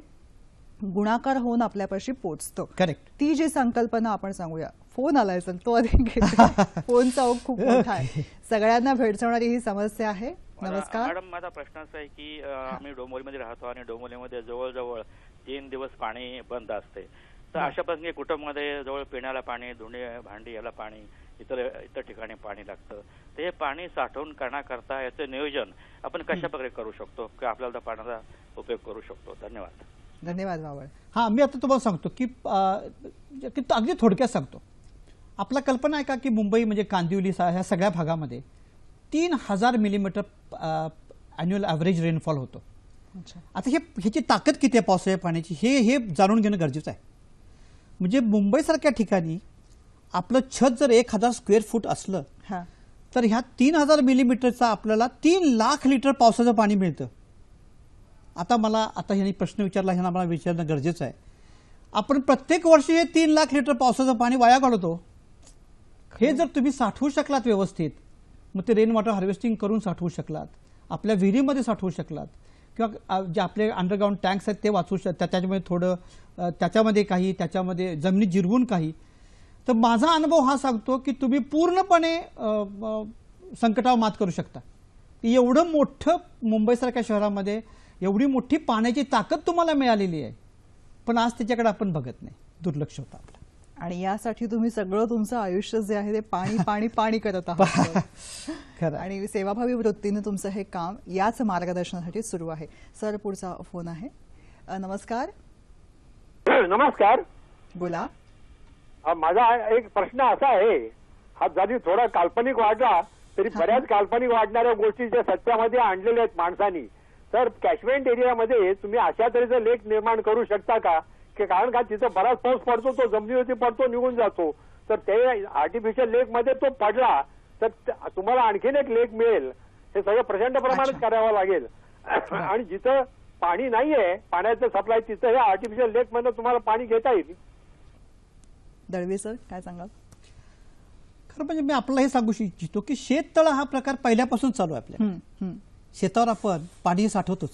गुणाकार होऊन आपल्यापाशी पोचतं. करेक्ट. ती जी संकल्पना आपण सांगूया. फोन आलाय सर, तो आधी घेते. फोनचा ओघ खूप मोठा आहे. सगळ्यांना भेडसावणारी ही समस्या आहे. नमस्कार मॅडम, माझा प्रश्न असा आहे की आम्ही डोंबिवलीमध्ये राहतो आणि डोंबिवलीमध्ये जवळजवळ 3 दिवस पाणी बंद असते. तर अशा प्रसंगी कुटुंबामध्ये जवळ पिण्याला पाणी, धुणे भांडी याला पाणी, इतर ठिकाणी पाणी लागतं. तर हे पाणी साठवून करण्याकरता याचं नियोजन आपण कशा प्रकारे करू शकतो की आपल्याला त्या पाण्याचा उपयोग करू शकतो? धन्यवाद. धन्यवाद बावळ. हां, मी आता तुम्हाला सांगतो की अगदी थोडक्यात सांगतो. आपला कल्पना आहे का की मुंबई म्हणजे कांदिवली ह्या सगळ्या भागामध्ये 3000 मिलीमीटर ॲन्युअल ॲव्हरेज रेनफॉल होतो. आता ह्याची ताकद किती आहे पावसाच्या पाण्याची हे जाणून घेणं गरजेचं आहे. म्हणजे मुंबईसारख्या ठिकाणी आपलं छत जर 1000 स्क्वेअर फूट असलं तर ह्या 3000 मिलीमीटरचा आपल्याला 3 लाख लिटर पावसाचं पाणी मिळतं. आता ह्यांनी प्रश्न विचारला, ह्यांना मला विचारणं गरजेचं आहे. आपण प्रत्येक वर्षी हे 3 लाख लिटर पावसाचं पाणी वाया घालवतो. हे जर तुम्ही साठवू शकलात व्यवस्थित, मग ते रेन वॉटर हार्वेस्टिंग करून साठवू शकलात, आपल्या विहिरीमध्ये साठवू शकलात, किंवा जे आपले अंडरग्राऊंड टँक्स आहेत ते वाचवू शकतात, त्याच्यामध्ये थोडं त्याच्यामध्ये काही, त्याच्यामध्ये जमिनीत जिरवून काही. तर माझा अनुभव हा सांगतो की तुम्ही पूर्णपणे संकटावर मात करू शकता. एवढं मोठं मुंबईसारख्या शहरामध्ये एवढी मोठी पाण्याची ताकद तुम्हाला मिळालेली आहे, पण आज त्याच्याकडे आपण बघत नाही, दुर्लक्ष होतं आपलं. आणि यासाठी तुम्ही सगळं तुमचं आयुष्य जे आहे ते पाणी पाणी पाणी करत आहात. खरं. आणि सेवाभावी वृत्तीने तुमचं हे काम याच मार्गदर्शनासाठी सुरू आहे. सर, पुढचा फोन आहे. नमस्कार. नमस्कार, बोला. माझा एक प्रश्न असा आहे, हा जरी थोडा काल्पनिक वाटला तरी बऱ्याच काल्पनिक वाटणाऱ्या गोष्टी ज्या सत्यामध्ये आणलेल्या आहेत माणसांनी. तर कॅचमेंट एरियामध्ये तुम्ही अशा तऱ्हेचा लेक निर्माण करू शकता का? की कारण का तिथं बराच पाऊस पडतो, तो जमिनीवरती पडतो, निघून जातो. तर ते आर्टिफिशियल लेक मध्ये तो पडला तर तुम्हाला आणखीन एक लेक मिळेल. हे सगळं प्रचंड प्रमाणात करावं लागेल. आणि जिथं पाणी नाहीये, पाण्याचं सप्लाय, तिथं हे आर्टिफिशियल लेक मधनं तुम्हाला पाणी घेता येईल. दळवी सर, काय सांगाल? खरं म्हणजे मी आपल्याला हे सांगू इच्छितो की शेततळ हा प्रकार पहिल्यापासून चालू आहे आपल्या. शेतावर आपण पाणी साठवतोच.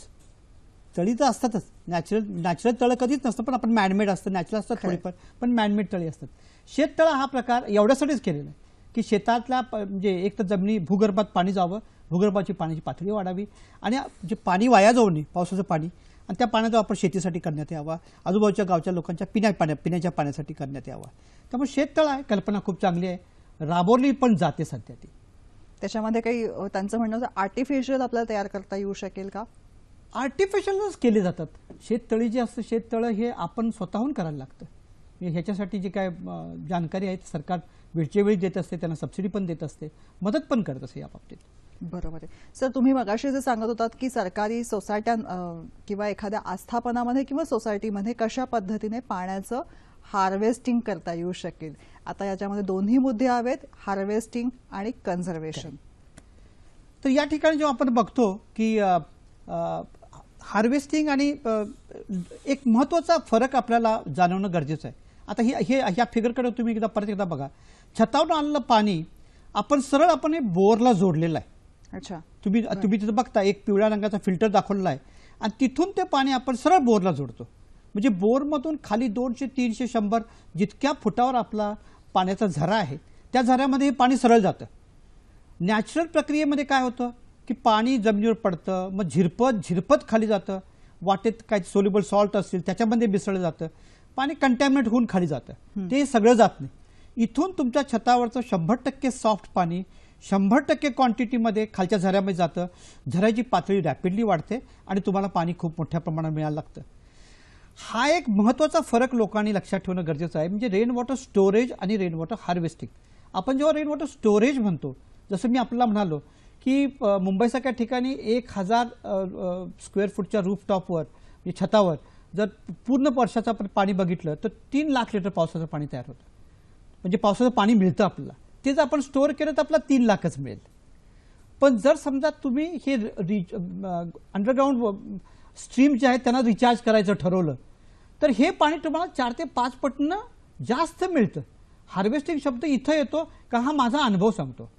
तळी तर असतातच, नॅचरल तळं कधीच नसतं, पण आपण मॅनमेड असतं, नॅचरल असतात थोडीफार, पण मॅनमेड तळी असतात. शेततळ हा प्रकार एवढ्यासाठीच केलेला आहे की शेतातल्या म्हणजे एक तर जमिनी भूगर्भात पाणी जावं, भूगर्भाची पाण्याची पातळी वाढावी, आणि जे पाणी वाया जाऊ नये, पावसाचं पाणी, आणि त्या पाण्याचा वापर शेतीसाठी करण्यात यावा, आजूबाजूच्या गावच्या लोकांच्या पिण्याच्या पाण्यासाठी करण्यात यावा. त्यामुळे शेततळ आहे, कल्पना खूप चांगली आहे, राबवली पण जाते सध्या ती. त्याच्यामध्ये काही त्यांचं म्हणणं आर्टिफिशियल आपल्याला तयार करता येऊ शकेल का? आर्टिफिशियलच केले जातात. शेततळी जे असतं, शेततळं हे आपण स्वतःहून करायला लागतं. ह्याच्यासाठी जे काय जानकारी आहे सरकार वेळच्या वेळी देत असते, त्यांना सबसिडी पण देत असते, मदत पण करत असते या बाबतीत. बरोबर आहे. सर, तुम्ही मगाशी जे सांगत होतात की सरकारी सोसायट्या किंवा एखाद्या आस्थापनामध्ये किंवा सोसायटीमध्ये कशा पद्धतीने पाण्याचं हार्वेस्टिंग करता येऊ शकेल. आता याच्यामध्ये दोन्ही मुद्दे हवेत, हार्वेस्टिंग आणि कन्झर्वेशन. तर या ठिकाणी जेव्हा आपण बघतो की हार्वेस्टिंग आणि एक महत्त्वाचा फरक आपल्याला जाणवणं गरजेचं आहे. आता ह्या फिगरकडे तुम्ही परत एकदा बघा. छतावरून आलेलं पाणी आपण सरळ हे बोरला जोडलेलं आहे. अच्छा. तुम्ही तिथं बघता एक पिवळ्या रंगाचा फिल्टर दाखवलेला आहे, आणि तिथून ते पाणी आपण सरळ बोरला जोडतो. म्हणजे बोरमधून खाली 200, 300, 100 जितक्या फुटावर आपला पाण्याचा झरा आहे, त्या झऱ्यामध्ये हे पाणी सरळ जातं. नॅचरल प्रक्रियेमध्ये काय होतं की पाणी जमिनीवर पडतं, मग झिरपत खाली जातं, वाटेत काय सोल्युबल सॉल्ट असतील त्याच्यामध्ये मिसळलं जातं, पाणी कंटॅमिनेट होऊन खाली जातं. ते सगळं जात नाही. इथून तुमच्या छतावरचं 100% सॉफ्ट पाणी 100% क्वांटिटीमध्ये खालच्या झऱ्यामध्ये जातं. झऱ्याची पातळी रॅपिडली वाढते आणि तुम्हाला पाणी खूप मोठ्या प्रमाणात मिळायला लागतं. हा एक महत्त्वाचा फरक लोकांनी लक्षात ठेवणं गरजेचं आहे. म्हणजे रेन वॉटर स्टोरेज आणि रेन वॉटर हार्वेस्टिंग. आपण जेव्हा रेन वॉटर स्टोरेज म्हणतो, जसं मी आपल्याला म्हणालो की मुंबईसारख्या ठिकाणी 1000 स्क्वेअर फूटच्या रूफटॉपवर म्हणजे छतावर जर पूर्ण वर्षाचं आपण पाणी बघितलं तर 3 लाख लिटर पावसाचं पाणी तयार होतं. म्हणजे पावसाचं पाणी मिळतं आपल्याला. ते जर आपण स्टोअर केलं तर आपल्याला 3 लाखच मिळेल. पण जर समजा तुम्ही हे अंडरग्राऊंड स्ट्रीम जे आहेत त्यांना रिचार्ज करायचं ठरवलं तर हे पाणी तुम्हाला 4 ते 5 पटीनं जास्त मिळतं. हार्वेस्टिंग शब्द इथं येतो का हा माझा अनुभव सांगतो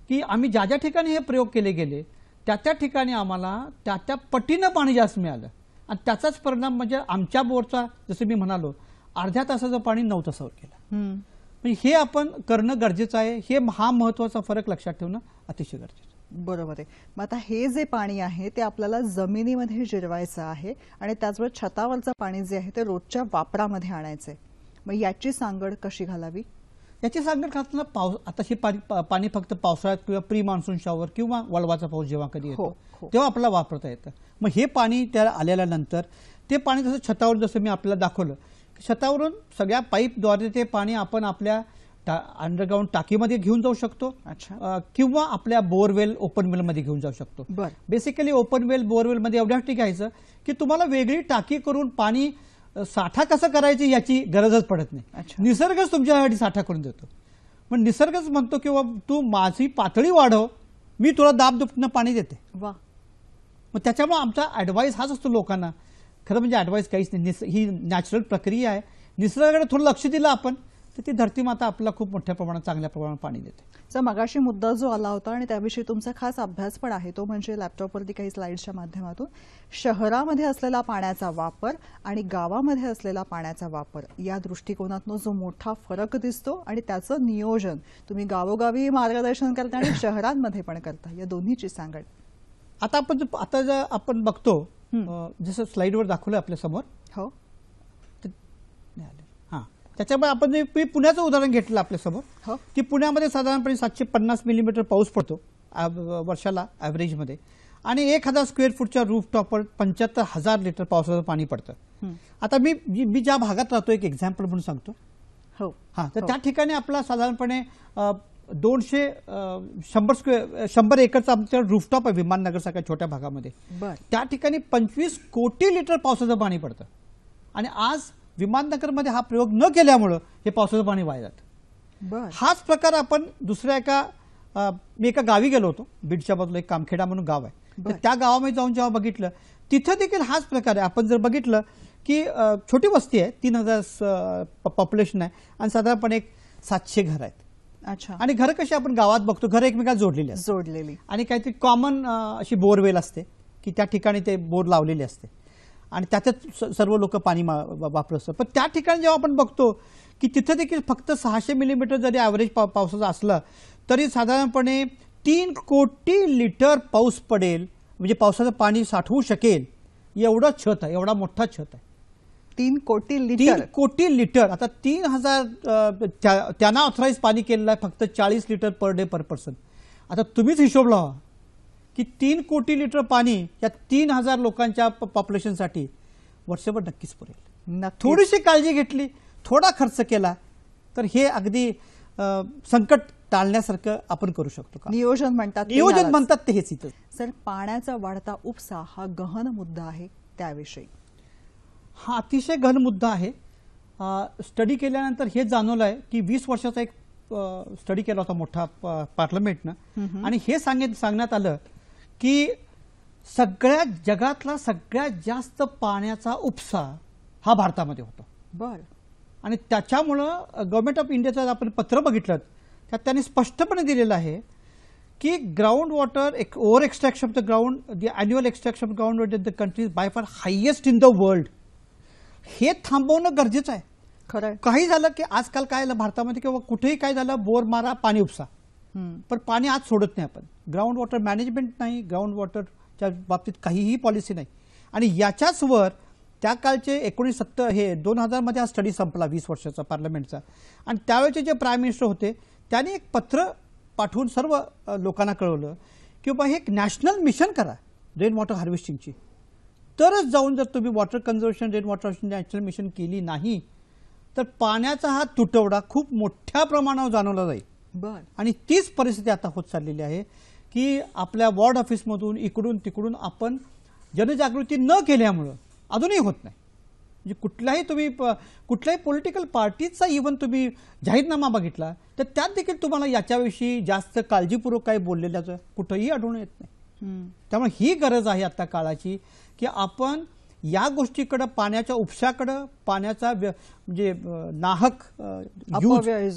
की आम्ही ज्या ठिकाणी हे प्रयोग केले गेले त्या ठिकाणी आम्हाला त्या पटीनं पाणी जास्त मिळालं. आणि त्याचाच परिणाम म्हणजे आमच्या बोरचा जसं मी म्हणालो अर्ध्या तासाचं पाणी 9 तासावर केलं. म्हणजे हे आपण करणं गरजेचं आहे. हा महत्वाचा फरक लक्षात ठेवणं अतिशय गरजेचं. बरोबर आहे. मग आता हे जे पाणी आहे ते आपल्याला जमिनीमध्ये जिरवायचं आहे आणि त्याचबरोबर छतावरचं पाणी जे आहे ते रोजच्या वापरामध्ये आणायचं आहे. मग याची सांगड कशी घालावी? याची सांगड घालताना आता हे पाणी फक्त पावसाळ्यात किंवा प्री मान्सून शॉवर किंवा वळवाचा पाऊस जेव्हा कधी येतो तेव्हा आपल्याला वापरता येतं. मग हे पाणी त्याला आल्यानंतर ते पाणी जसं छतावर जसं मी आपल्याला दाखवलं छतावरून सगळ्या पाईपद्वारे ते पाणी आपण आपल्या अंडरग्राऊंड टाकीमध्ये घेऊन जाऊ शकतो किंवा आपल्या बोरवेल ओपन वेलमध्ये घेऊन जाऊ शकतो. बेसिकली ओपन वेल बोरवेल मध्ये एवढ्यासाठी घ्यायचं की तुम्हाला वेगळी टाकी करून पाणी साठा कसं करायची याची गरजच पडत नाही. निसर्गच तुमच्यासाठी साठा करून देतो. मग निसर्गच म्हणतो की तू माझी पातळी वाढव मी तुला दाब दुपटीनं पाणी देते. मग त्याच्यामुळे आमचा ऍडवाइस हाच असतो लोकांना. खरं म्हणजे ऍडवाइस काहीच नाही. ही नॅचरल प्रक्रिया आहे. निसर्गाकडे थोडं लक्ष दिलं आपण तर ती धरती माता आपल्याला खूप मोठ्या प्रमाणात चांगल्या प्रमाणात पाणी देते. सर मगाशी मुद्दा जो आला होता आणि त्याविषयी तुमचा खास अभ्यास पण आहे तो म्हणजे लॅपटॉपवरती काही स्लाइड्सच्या माध्यमातून शहरामध्ये असलेला पाण्याचा वापर आणि गावामध्ये असलेला पाण्याचा वापर या दृष्टिकोनातून जो मोठा फरक दिसतो आणि त्याचं नियोजन तुम्ही गावोगावी मार्गदर्शन करता आणि शहरांमध्ये पण करता या दोन्हीची सांगड. आता जर आपण बघतो जसं स्लाइडवर दाखवलं आपल्या समोर हो त्याच्यामुळे आपण जे पुण्याचं उदाहरण घेतलं आपल्यासमोर की पुण्यामध्ये साधारणपणे 750 मिलीमीटर पाऊस पडतो वर्षाला ॲव्हरेजमध्ये आणि 1000 स्क्वेअर फूटच्या रूफटॉपवर 75,000 लिटर पावसाचं पाणी पडतं. आता मी ज्या भागात राहतो एक एक्झाम्पल म्हणून सांगतो. तर त्या ठिकाणी आपला साधारणपणे 100 एकरचा आमच्या रूफटॉप आहे विमाननगरसारख्या छोट्या भागामध्ये. त्या ठिकाणी 25 कोटी लिटर पावसाचं पाणी पडतं आणि आज विमाननगरमध्ये हा प्रयोग न केल्यामुळं हे पावसाचं पाणी वाया जातं. हाच प्रकार आपण दुसऱ्या मी एका गावी गेलो होतो बीडच्या बाजूला एक कामखेडा म्हणून गाव आहे. तर त्या गावामध्ये जाऊन जेव्हा बघितलं तिथं देखील हाच प्रकार आहे. आपण जर बघितलं की छोटी वस्ती आहे 3000 पॉप्युलेशन आहे आणि साधारणपणे 700 घर आहेत. आणि घर कशी आपण गावात बघतो घर एकमेकाला जोडलेली आणि काहीतरी कॉमन अशी बोरवेल असते की त्या ठिकाणी ते बोर लावलेले असते आणि त्याच्यात सर्व लोक पाणी वापरत असतात. पण त्या ठिकाणी जेव्हा आपण बघतो की तिथे देखील फक्त 600 मिलीमीटर जरी ॲव्हरेज पावसाचं असलं तरी साधारणपणे 3 कोटी लिटर पाऊस पडेल म्हणजे पावसाचं पाणी साठवू शकेल एवढं छत आहे. एवढा मोठा छत आहे. 3 कोटी लिटर. आता 3000 त्यांना ऑथराईज पाणी केलेलं आहे फक्त 40 लिटर पर डे पर पर्सन. आता तुम्हीच हिशोब लावा की 3 कोटी लिटर पाणी या 3000 लोकांच्या पॉप्युलेशनसाठी वर्षभर नक्कीच पुरेल. थोडीशी काळजी घेतली थोडा खर्च केला तर हे अगदी संकट टाळण्यासारखं आपण करू शकतो. नियोजन म्हणतात ते हेच इथं. सर पाण्याचा वाढता उपसा हा गहन मुद्दा आहे त्याविषयी. हा अतिशय गहन मुद्दा आहे. स्टडी केल्यानंतर हे जाणवलं आहे की 20 वर्षाचा एक स्टडी केला होता मोठा पार्लमेंटनं आणि हे सांगण्यात आलं की जगातला सगळ्यात जास्त पाण्याचा उपसा हा भारतामध्ये होतो. आणि त्याच्यामुळं गव्हर्नमेंट ऑफ इंडियाचं आपण पत्र बघितलं त्यात त्यांनी स्पष्टपणे दिलेलं आहे की ground water over extraction of the ground the annual extraction of ground water in the country by far highest in the world. हे थांबवणं गरजेचं आहे. खरं काही झालं की आजकाल काय झालं भारतामध्ये किंवा कुठेही काय झालं बोर मारा पाणी उपसा पण पाणी आज सोडत नाही आपण. ग्राउंड वॉटर मॅनेजमेंट नाही ग्राउंड वॉटरच्या बाबतीत काहीही पॉलिसी नाही. आणि याच्याच वर त्या काळचे 2000 मध्ये हा स्टडी संपला 20 वर्षाचा पार्लमेंटचा आणि त्यावेळेचे जे प्राईम मिनिस्टर होते त्यांनी एक पत्र पाठवून सर्व लोकांना कळवलं की बाबा हे एक नॅशनल मिशन करा रेन वॉटर हार्वेस्टिंगची. तरच जाऊन जर तुम्ही water conservation rain water national mission केली नाही तर पाण्याचा हा तुटवडा खूप मोठ्या प्रमाणावर जाणवला जाईल. आणि तीच परिस्थिती आता होत चाललेली आहे की आपल्या वॉर्ड ऑफिसमधून इकडून तिकडून आपण जनजागृती न केल्यामुळं अजूनही होत नाही. म्हणजे कुठल्याही पॉलिटिकल पार्टीचा इव्हन तुम्ही जाहीरनामा बघितला तर त्यात देखील तुम्हाला याच्याविषयी जास्त काळजीपूर्वक काही बोललेल्याचं कुठंही आढळून येत नाही. त्यामुळे ही गरज आहे आता काळाची की आपण या गोष्टीकडे पाण्याच्या उपशाकडे पाण्याचा म्हणजे नाहक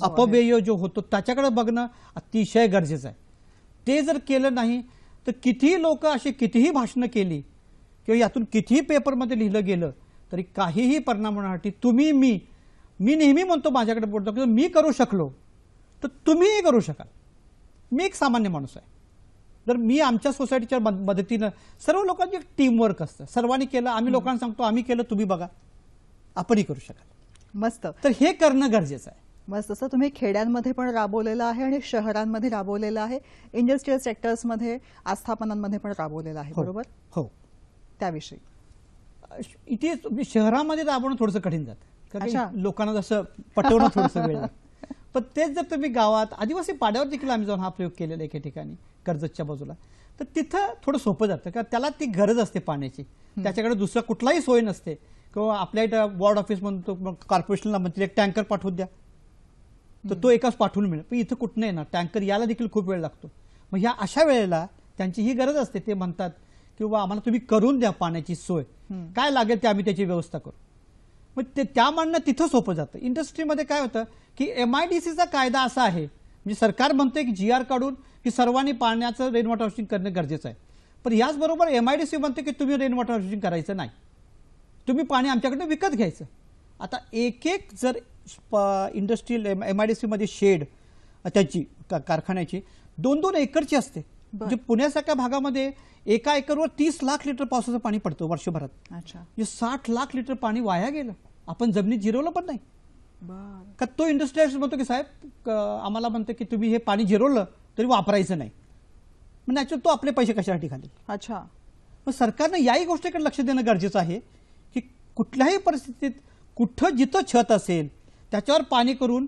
अपव्यय जो होतो त्याच्याकडे बघणं अतिशय गरजेचं आहे. ते जर केलं नाही तर कितीही लोक अशी कितीही भाषणं केली किंवा यातून कितीही पेपरमध्ये लिहिलं गेलं तरी काहीही परिणाम होण्यासाठी तुम्ही मी नेहमी म्हणतो माझ्याकडे बोलतो की मी करू शकलो तर तुम्हीही करू शकाल. मी एक सामान्य माणूस आहे. जर मी आमच्या सोसायटीच्या मदतीनं सर्व लोकांची टीमवर्क असतं. सर्वांनी केलं, आम्ही लोकांना सांगतो आम्ही केलं तुम्ही बघा, आपणही करू शकाल. मस्त. तर हे करणं गरजेचं आहे. मस्त. तसं तुम्ही खेड्यांमध्ये पण राबवलेलं आहे आणि शहरांमध्ये राबवलेलं आहे, इंडस्ट्रियल सेक्टर्समध्ये आस्थापनांमध्ये पण राबवलेलं आहे, बरोबर? हो. त्याविषयी इथे शहरामध्ये राबवणं थोडंसं कठीण जातं, अच्छा. कारण लोकांना जसं पटवणं थोडंसं वेळ लागतं. पण तेच जर तुम्ही गावात आदिवासी पाड्यावर देखील आम्ही जाऊन हा प्रयोग केलेला एके ठिकाणी कर्जतच्या बाजूला, तर तिथं थोडं सोपं जातं, कारण त्याला ती गरज असते पाण्याची. त्याच्याकडे दुसरा कुठलाही सोय नसते. किंवा आपल्या इथं वॉर्ड ऑफिस म्हणतो कॉर्पोरेशनला म्हणतील एक टँकर पाठवून द्या, तर तो एकाच पाठवून मिळेल. पण इथं कुठं नाही ना, टँकर यायला देखील खूप वेळ लागतो. मग ह्या अशा वेळेला त्यांची ही गरज असते. ते म्हणतात किंवा आम्हाला तुम्ही करून द्या पाण्याची सोय, काय लागेल ते आम्ही त्याची व्यवस्था करू. मग ते त्या म्हणणं तिथं सोपं जातं. इंडस्ट्रीमध्ये काय होतं की MIDCचा कायदा असा आहे, म्हणजे सरकार म्हणते की GR काढून की सर्वांनी पाण्याचं रेन वॉटर हार्वेस्टिंग करणं गरजेचं आहे. पण याचबरोबर MIDC म्हणते की तुम्ही रेन वॉटर हार्वेस्टिंग करायचं नाही, तुम्ही पाणी आमच्याकडनं विकत घ्यायचं. आता एक जर इंडस्ट्रियल MIDC मध्ये शेड त्याची कारखान्याची 2-2 एकरची असते. म्हणजे पुण्यासारख्या भागामध्ये एका एकरवर 30 लाख लिटर पावसाचं पाणी पडतं वर्षभरात. अच्छा. 60 लाख लिटर पाणी वाया गेलं, आपण जमिनीत जिरवलं पण नाही. का तो इंडस्ट्रियल म्हणतो की साहेब आम्हाला म्हणतो की तुम्ही हे पाणी जिरवलं तरी वापरायचं नाही, म्हणजे तो आपले पैसे कशासाठी घालेल. अच्छा. मग सरकारनं याही गोष्टीकडे लक्ष देणं गरजेचं आहे की कुठल्याही परिस्थितीत कुठं जिथं छत असेल त्याच्यावर पाणी करून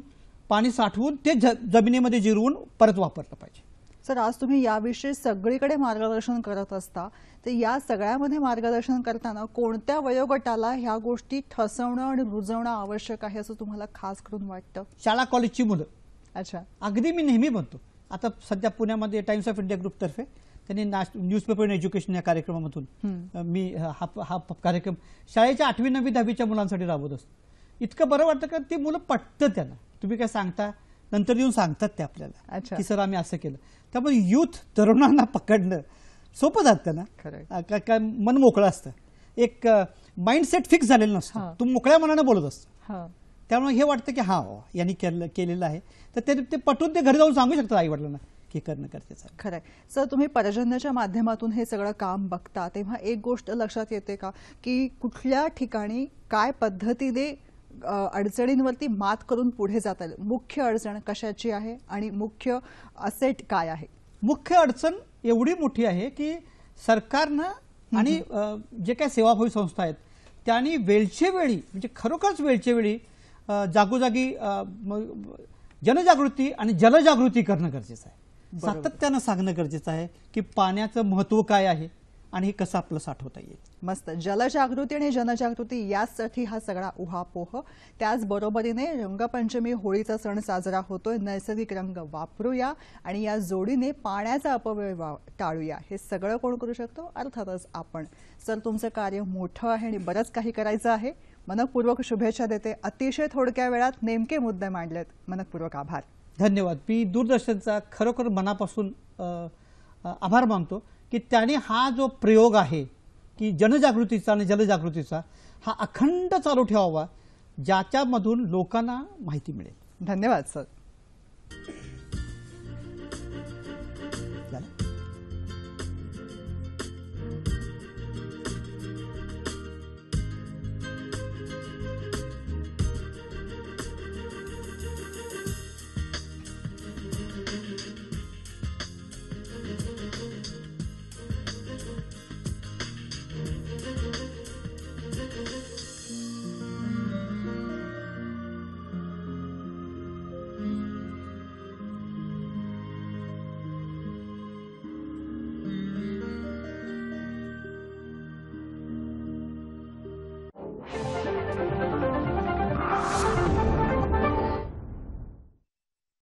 पाणी साठवून ते जमिनीमध्ये जिरवून परत वापरलं पाहिजे. सर, आज तुम्ही याविषयी सगळीकडे मार्गदर्शन करत असता, तर या सगळ्यामध्ये मार्गदर्शन करताना कोणत्या वयोगटाला ह्या गोष्टी ठसवणं आणि रुजवणं आवश्यक आहे असं तुम्हाला खास करून वाटतं? शाळा कॉलेजची मुलं. अच्छा. अगदी मी नेहमी म्हणतो, आता सध्या पुण्यामध्ये टाइम्स ऑफ इंडिया ग्रुपतर्फे त्यांनी न्यूजपेपर इन एज्युकेशन या कार्यक्रमामधून मी हा कार्यक्रम शाळेच्या 8वी 9वी 10वीच्या मुलांसाठी राबवत असतो. इतकं बरं वाटतं का ती मुलं पटतं त्यांना. तुम्ही काय सांगता नंतर येऊन सांगतात ते आपल्याला की सर आम्ही असं केलं. त्यामुळे युथ तरुणांना पकडणं सोपं जातं ना, काय मन मोकळं असतं, एक माइंडसेट फिक्स झालेलं नसतं, तू मोकळ्या मनानं बोलत असतं. त्यामुळे हे वाटतं की हा यांनी केलेलं आहे, तर ते पटवून ते घरी जाऊन सांगू शकतात आई वडिलांना की करणं गरजेचं आहे. खरंय. सर, तुम्ही पर्जन्याच्या माध्यमातून हे सगळं काम बघता तेव्हा एक गोष्ट लक्षात येते का की कुठल्या ठिकाणी काय पद्धतीने अडचणींवरती मात करून पुढे जाता येईल? मुख्य अडचण कशाची आहे आणि मुख्य असेट काय आहे? मुख्य अडचण एवढी मोठी आहे की सरकारनं आणि जे काही सेवाभावी संस्था आहेत त्यांनी वेळच्या वेळी, म्हणजे खरोखरच वेळच्या वेळी जागोजागी जनजागृती आणि जलजागृती करणं गरजेचं आहे. सातत्यानं सांगणं गरजेचं आहे की पाण्याचं महत्त्व काय आहे आणि हे कसं आपलं साठवता येईल. मस्त. जलजागृती आणि जनजागृती यासाठी हा सगळा उहापोह. त्याचबरोबरीने रंगपंचमी होळीचा सण साजरा होतोय. नैसर्गिक रंग वापरूया आणि या जोडीने पाण्याचा अपव्यय टाळूया. हे सगळं कोण करू शकतो? अर्थातच आपण. सर, तुमचं कार्य मोठं आहे आणि बरंच काही करायचं आहे. मनपूर्वक शुभेच्छा देते. अतिशय थोडक्या वेळात नेमके मुद्दे मांडलेत. मनपूर्वक आभार. धन्यवाद. मी दूरदर्शनचा खरोखर मनापासून आभार मानतो की त्याने हा जो प्रयोग आहे की जनजागृतीचा आणि जलजागृतीचा हा अखंड चालू ठेवावा, ज्याच्यामधून लोकांना माहिती मिळेल. धन्यवाद सर.